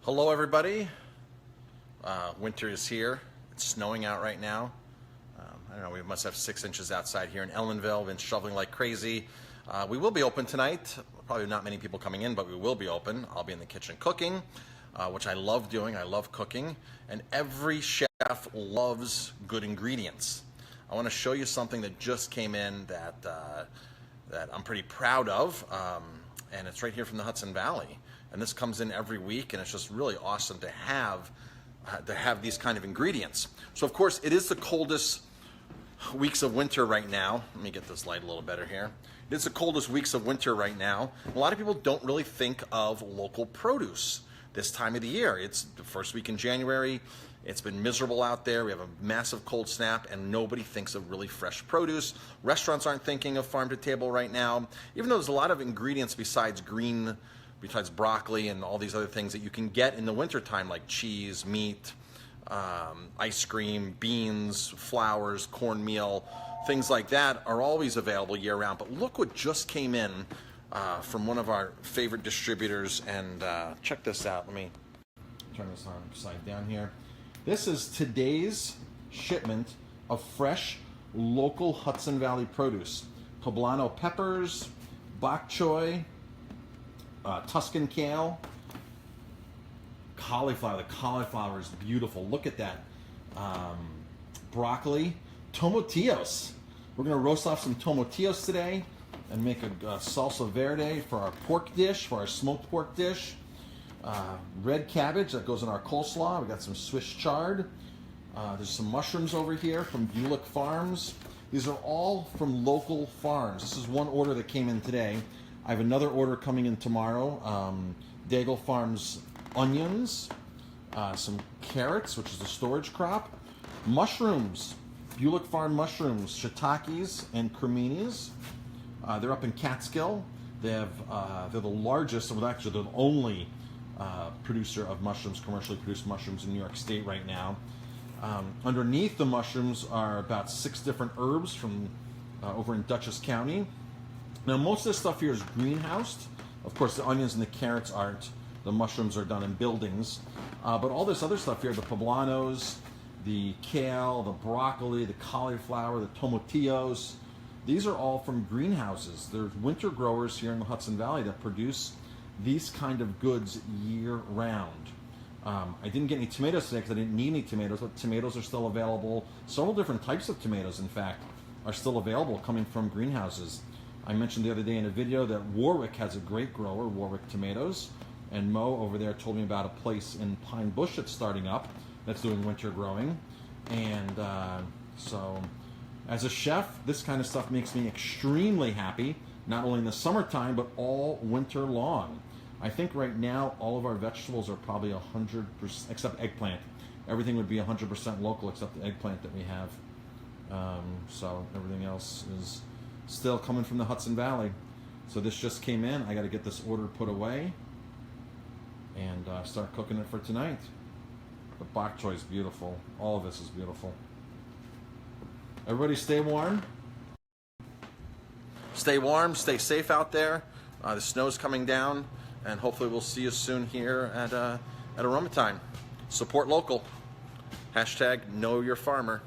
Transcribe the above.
Hello everybody. Winter is here. It's snowing out right now. I don't know, we must have 6 inches outside here in Ellenville. Been shoveling like crazy. We will be open tonight. Probably not many people coming in, but we will be open. I'll be in the kitchen cooking, which I love doing. I love cooking. And every chef loves good ingredients. I want to show you something that just came in that I'm pretty proud of. And it's right here from the Hudson Valley. And this comes in every week, and it's just really awesome to have these kind of ingredients. So of course, it is the coldest weeks of winter right now. Let me get this light a little better here. It's the coldest weeks of winter right now. A lot of people don't really think of local produce this time of the year. It's the first week in January. It's been miserable out there. We have a massive cold snap, and nobody thinks of really fresh produce. Restaurants aren't thinking of farm to table right now, even though there's a lot of ingredients besides broccoli and all these other things that you can get in the wintertime, like cheese, meat, ice cream, beans, flours, cornmeal, things like that are always available year round. But look what just came in from one of our favorite distributors, and check this out. Let me turn this on upside down here. This is today's shipment of fresh, local Hudson Valley produce. Poblano peppers, bok choy, Tuscan kale, cauliflower. The cauliflower is beautiful. Look at that. Broccoli, tomatillos. We're going to roast off some tomatillos today and make a salsa verde for our pork dish, for our smoked pork dish. Red cabbage that goes in our coleslaw. We got some Swiss chard. There's some mushrooms over here from Guiliano Farms. These are all from local farms. This is one order that came in today. I have another order coming in tomorrow. Daigle Farms onions, some carrots, which is a storage crop, mushrooms, Guiliano Farm mushrooms, shiitakes, and creminis. They're up in Catskill. They're the largest, well, actually they're the only producer of mushrooms, commercially produced mushrooms in New York State right now. Underneath the mushrooms are about 6 different herbs from over in Dutchess County. Now, most of this stuff here is greenhoused. Of course, the onions and the carrots aren't. The mushrooms are done in buildings. But all this other stuff here, the poblanos, the kale, the broccoli, the cauliflower, the tomatillos, these are all from greenhouses. There's winter growers here in the Hudson Valley that produce these kind of goods year-round. I didn't get any tomatoes today because I didn't need any tomatoes, but tomatoes are still available. Several different types of tomatoes, in fact, are still available coming from greenhouses. I mentioned the other day in a video that Warwick has a great grower, Warwick Tomatoes, and Mo over there told me about a place in Pine Bush that's starting up that's doing winter growing. And so as a chef, this kind of stuff makes me extremely happy, not only in the summertime, but all winter long. I think right now all of our vegetables are probably 100%, except eggplant. Everything would be 100% local except the eggplant that we have. So everything else is still coming from the Hudson Valley. So this just came in. I got to get this order put away and start cooking it for tonight. The bok choy is beautiful. All of this is beautiful. Everybody stay warm. Stay warm, stay safe out there. The snow's coming down, and hopefully we'll see you soon here at Aroma Time. Support local. #KnowYourFarmer.